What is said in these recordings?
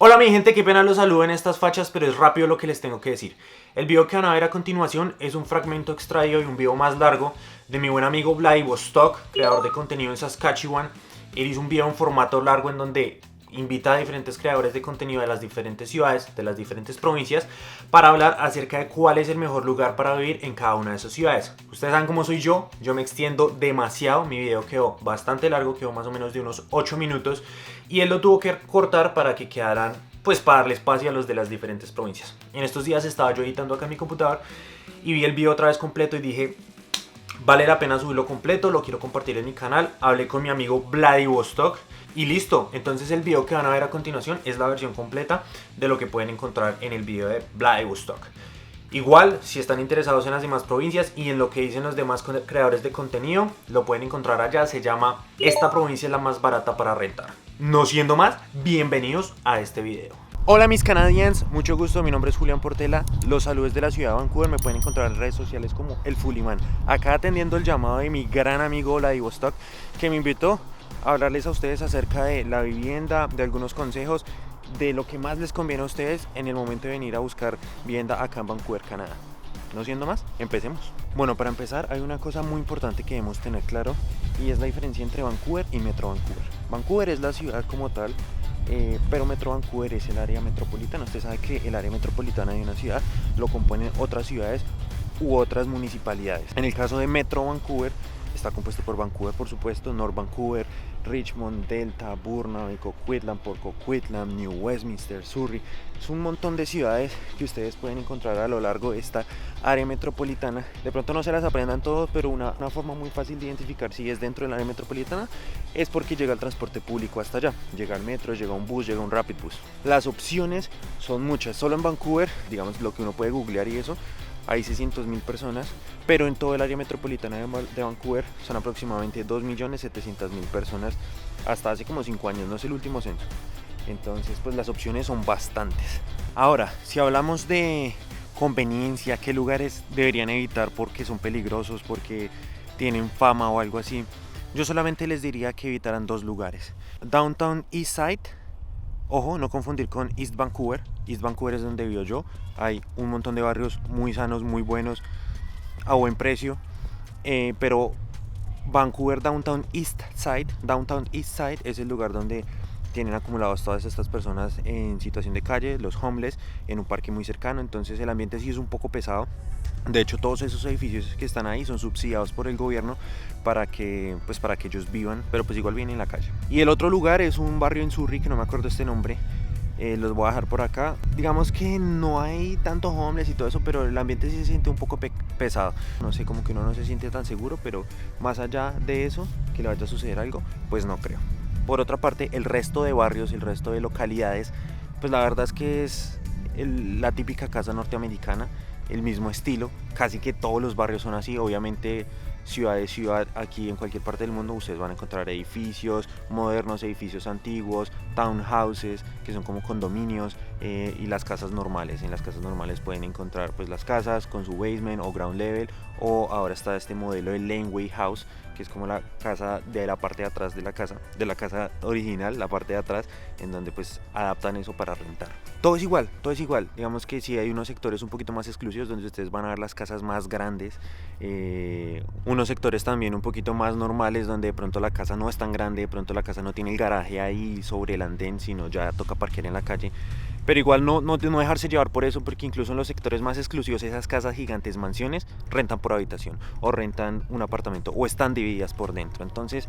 Hola mi gente, qué pena los saludo en estas fachas, pero es rápido lo que les tengo que decir. El video que van a ver a continuación es un fragmento extraído de un video más largo de mi buen amigo Vladivostok, creador de contenido en Saskatchewan. Él hizo un video en formato largo en donde invita a diferentes creadores de contenido de las diferentes ciudades, de las diferentes provincias, para hablar acerca de cuál es el mejor lugar para vivir en cada una de esas ciudades. Ustedes saben cómo soy yo me extiendo demasiado, mi video quedó bastante largo, quedó más o menos de unos 8 minutos y él lo tuvo que cortar para que quedaran, pues para darle espacio a los de las diferentes provincias. En estos días estaba yo editando acá en mi computador y vi el video otra vez completo y dije, vale la pena subirlo completo, lo quiero compartir en mi canal. Hablé con mi amigo Vladivostok y listo. Entonces el video que van a ver a continuación es la versión completa de lo que pueden encontrar en el video de Vladivostok. Igual, si están interesados en las demás provincias y en lo que dicen los demás creadores de contenido, lo pueden encontrar allá. Se llama "Esta provincia es la más barata para rentar". No siendo más, bienvenidos a este video. Hola mis Canadians, mucho gusto, mi nombre es Julián Portela, los saludos de la ciudad de Vancouver, me pueden encontrar en redes sociales como el Fuliman. Acá atendiendo el llamado de mi gran amigo Vladivostok, que me invitó a hablarles a ustedes acerca de la vivienda, de algunos consejos, de lo que más les conviene a ustedes en el momento de venir a buscar vivienda acá en Vancouver, Canadá. No siendo más, empecemos. Bueno, para empezar hay una cosa muy importante que debemos tener claro y es la diferencia entre Vancouver y Metro Vancouver. Vancouver es la ciudad como tal, pero Metro Vancouver es el área metropolitana. Usted sabe que el área metropolitana de una ciudad lo componen otras ciudades u otras municipalidades. En el caso de Metro Vancouver está compuesto por Vancouver, por supuesto, North Vancouver, Richmond, Delta, Burnaby, Coquitlam, Port Coquitlam, New Westminster, Surrey. Es un montón de ciudades que ustedes pueden encontrar a lo largo de esta área metropolitana. De pronto no se las aprendan todos, pero una forma muy fácil de identificar si es dentro del área metropolitana es porque llega el transporte público hasta allá. Llega el metro, llega un bus, llega un rapid bus. Las opciones son muchas. Solo en Vancouver, digamos lo que uno puede googlear y eso, hay 600,000 personas, pero en todo el área metropolitana de Vancouver son aproximadamente 2.700.000 personas hasta hace como 5 años, no es el último censo. Entonces pues las opciones son bastantes. Ahora, si hablamos de conveniencia, qué lugares deberían evitar porque son peligrosos, porque tienen fama o algo así, yo solamente les diría que evitaran 2 lugares: Downtown Eastside. Ojo, no confundir con East Vancouver. East Vancouver es donde vivo yo. Hay un montón de barrios muy sanos, muy buenos, a buen precio. Pero Vancouver Downtown Eastside es el lugar donde tienen acumulados todas estas personas en situación de calle, los homeless, en un parque muy cercano. Entonces el ambiente sí es un poco pesado. De hecho, todos esos edificios que están ahí son subsidiados por el gobierno para que ellos vivan, pero pues igual vienen en la calle. Y el otro lugar es un barrio en Surrey, que no me acuerdo este nombre, los voy a dejar por acá. Digamos que no hay tanto homeless y todo eso, pero el ambiente sí se siente un poco pesado. No sé, como que uno no se siente tan seguro, pero más allá de eso, que le vaya a suceder algo, pues no creo. Por otra parte, el resto de barrios, el resto de localidades, pues la verdad es que es la típica casa norteamericana, el mismo estilo, casi que todos los barrios son así. Obviamente ciudad de ciudad, aquí en cualquier parte del mundo ustedes van a encontrar edificios modernos, edificios antiguos, townhouses, que son como condominios, y las casas normales. En las casas normales pueden encontrar pues las casas con su basement o ground level, o ahora está este modelo de laneway house, que es como la casa de la parte de atrás de la casa original, la parte de atrás, en donde pues adaptan eso para rentar. Todo es igual. Digamos que sí hay unos sectores un poquito más exclusivos donde ustedes van a ver las casas más grandes, unos sectores también un poquito más normales donde de pronto la casa no es tan grande, de pronto la casa no tiene el garaje ahí sobre el andén, sino ya toca parquear en la calle. Pero igual no dejarse llevar por eso, porque incluso en los sectores más exclusivos, esas casas gigantes, mansiones, rentan por habitación o rentan un apartamento o están divididas por dentro. Entonces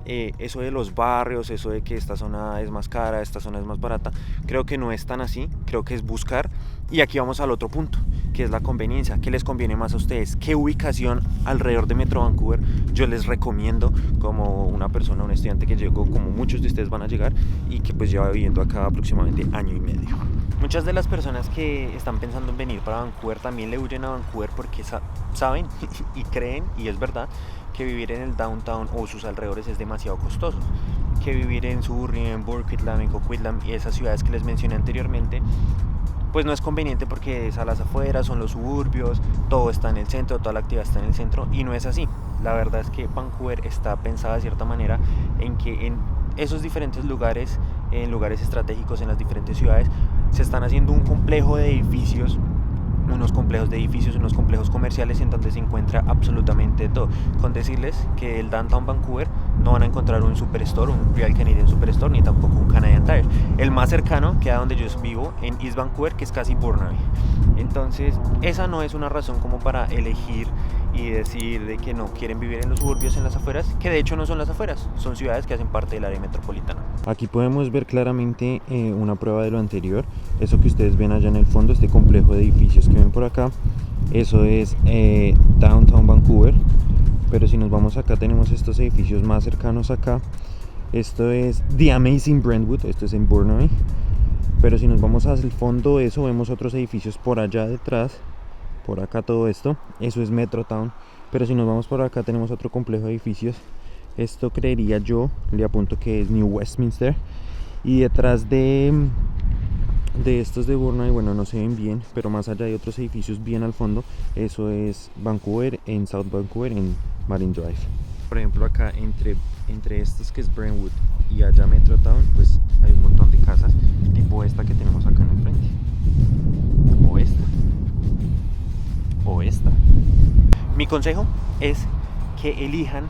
eso de los barrios, eso de que esta zona es más cara, esta zona es más barata, creo que no es tan así. Creo que es buscar. Y aquí vamos al otro punto, que es la conveniencia. ¿Qué les conviene más a ustedes? ¿Qué ubicación alrededor de Metro Vancouver yo les recomiendo como una persona, un estudiante que llegó, como muchos de ustedes van a llegar, y que pues lleva viviendo acá aproximadamente 1 año y medio? Muchas de las personas que están pensando en venir para Vancouver también le huyen a Vancouver porque saben y creen, y es verdad, que vivir en el downtown o sus alrededores es demasiado costoso, que vivir en Surrey, en Burquitlam, en Coquitlam y esas ciudades que les mencioné anteriormente pues no es conveniente porque es a las afueras, son los suburbios, todo está en el centro, toda la actividad está en el centro, y no es así. La verdad es que Vancouver está pensada de cierta manera en que en esos diferentes lugares en lugares estratégicos en las diferentes ciudades. Se están haciendo un complejo de edificios, unos complejos comerciales en donde se encuentra absolutamente todo. Con decirles que el Downtown Vancouver no van a encontrar un Superstore, un Real Canadian Superstore, ni tampoco un Canadian Tire. El más cercano queda donde yo vivo, en East Vancouver, que es casi Burnaby. Entonces esa no es una razón como para elegir y decir de que no quieren vivir en los suburbios, en las afueras, que de hecho no son las afueras, son ciudades que hacen parte del área metropolitana. Aquí podemos ver claramente una prueba de lo anterior. Eso que ustedes ven allá en el fondo, este complejo de edificios que ven por acá, eso es Downtown Vancouver. Pero si nos vamos acá, tenemos estos edificios más cercanos acá. Esto es The Amazing Brentwood, esto es en Burnaby. Pero si nos vamos hacia el fondo de eso, vemos otros edificios por allá detrás. Por acá todo esto, eso es Metrotown. Pero si nos vamos por acá, tenemos otro complejo de edificios. Esto creería yo, le apunto que es New Westminster. Y detrás de estos de Burnaby, bueno, no se ven bien, pero más allá hay otros edificios bien al fondo. Eso es Vancouver, en South Vancouver, en Marine Drive. Por ejemplo, acá entre estos que es Brentwood y allá Metrotown, pues hay un montón de casas, tipo esta que tenemos acá en el frente. O esta. O esta. Mi consejo es que elijan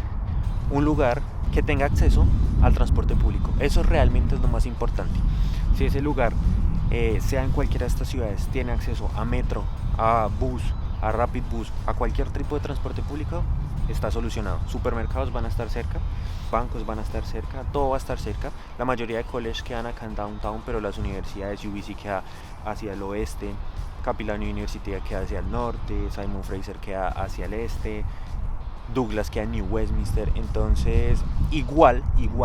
un lugar que tenga acceso al transporte público. Eso realmente es lo más importante. Si ese lugar, sea en cualquiera de estas ciudades, tiene acceso a metro, a bus, a rapid bus, a cualquier tipo de transporte público, está solucionado. Supermercados van a estar cerca, bancos van a estar cerca, todo va a estar cerca. La mayoría de colleges quedan acá en Downtown, pero las universidades, UBC queda hacia el oeste, Capilano University queda hacia el norte, Simon Fraser queda hacia el este, Douglas queda en New Westminster. Entonces igual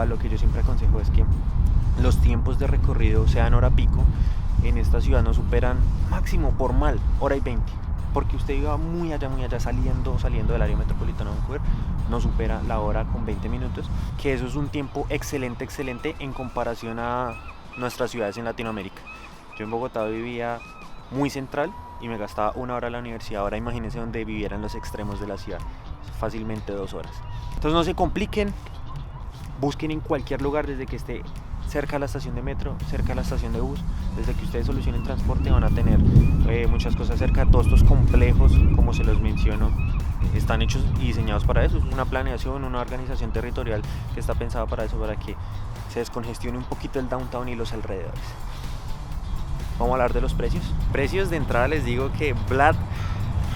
lo que yo siempre aconsejo es que los tiempos de recorrido, sean hora pico, en esta ciudad no superan, máximo por mal, hora y 20, porque usted iba muy allá saliendo del área metropolitana de Vancouver, no supera la hora con 20 minutos, que eso es un tiempo excelente en comparación a nuestras ciudades en Latinoamérica. Yo en Bogotá vivía muy central y me gastaba 1 hora a la universidad. Ahora imagínense donde viviera en los extremos de la ciudad, fácilmente 2 horas. Entonces no se compliquen, busquen en cualquier lugar, desde que esté cerca a la estación de metro, cerca a la estación de bus. Desde que ustedes solucionen transporte van a tener muchas cosas cerca. Todos estos complejos, como se los menciono, están hechos y diseñados para eso. Es una planeación, una organización territorial que está pensada para eso, para que se descongestione un poquito el downtown y los alrededores. Vamos a hablar de los precios. Precios de entrada, les digo que Vlad,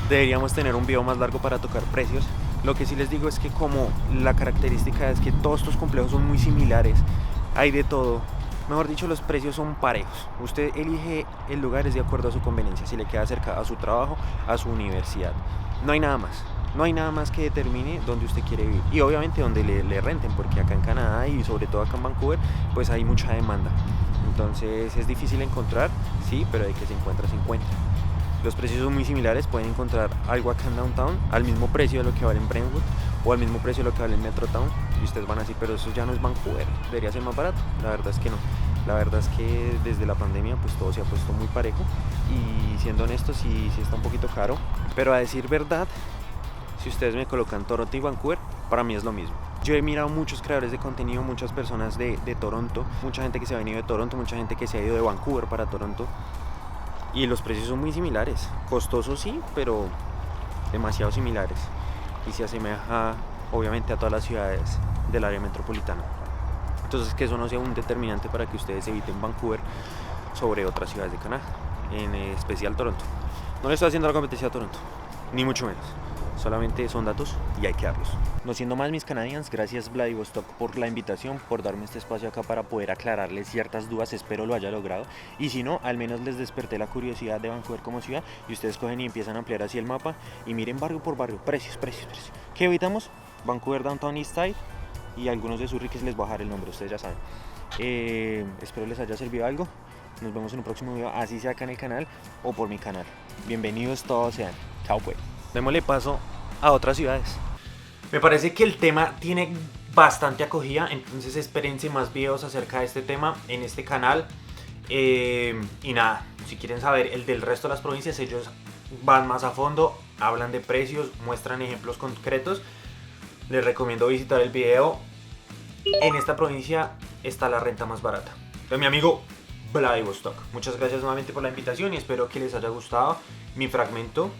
deberíamos tener un video más largo para tocar precios. Lo que sí les digo es que, como la característica es que todos estos complejos son muy similares, hay de todo. Mejor dicho, los precios son parejos. Usted elige el lugar es de acuerdo a su conveniencia, si le queda cerca a su trabajo, a su universidad. No hay nada más. No hay nada más que determine dónde usted quiere vivir. Y obviamente donde le renten, porque acá en Canadá y sobre todo acá en Vancouver, pues hay mucha demanda. Entonces es difícil encontrar, sí, pero de que se encuentra, se encuentra. Los precios son muy similares, pueden encontrar algo acá en Downtown al mismo precio de lo que vale en Brentwood o al mismo precio de lo que vale en Metrotown, y ustedes van a decir, pero eso ya no es Vancouver, debería ser más barato. La verdad es que no. La verdad es que desde la pandemia pues todo se ha puesto muy parejo, y siendo honestos sí está un poquito caro, pero a decir verdad, si ustedes me colocan Toronto y Vancouver, para mí es lo mismo. Yo he mirado muchos creadores de contenido, muchas personas de Toronto, mucha gente que se ha venido de Toronto, mucha gente que se ha ido de Vancouver para Toronto, y los precios son muy similares. Costosos sí, pero demasiado similares, y se asemeja obviamente a todas las ciudades del área metropolitana. Entonces, que eso no sea un determinante para que ustedes eviten Vancouver sobre otras ciudades de Canadá, en especial Toronto. No le estoy haciendo la competencia a Toronto, ni mucho menos. Solamente son datos y hay que darlos. No siendo más, mis Canadians, gracias Vladivostok por la invitación, por darme este espacio acá para poder aclararles ciertas dudas. Espero lo haya logrado, y si no, al menos les desperté la curiosidad de Vancouver como ciudad, y ustedes cogen y empiezan a ampliar así el mapa y miren barrio por barrio, precios. ¿Qué evitamos? Vancouver Downtown Eastside, y algunos de Surrey que les voy a dejar el nombre, ustedes ya saben. Espero les haya servido algo. Nos vemos en un próximo video, así sea acá en el canal o por mi canal. Bienvenidos todos sean. Chao pues. Démosle paso a otras ciudades. Me parece que el tema tiene bastante acogida, entonces espérense más videos acerca de este tema en este canal. Y nada, si quieren saber el del resto de las provincias, ellos van más a fondo, hablan de precios, muestran ejemplos concretos. Les recomiendo visitar el video. En esta provincia está la renta más barata. de mi amigo Vladivostok. Muchas gracias nuevamente por la invitación y espero que les haya gustado mi fragmento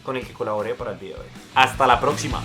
con el que colaboré para el video de hoy. Hasta la próxima.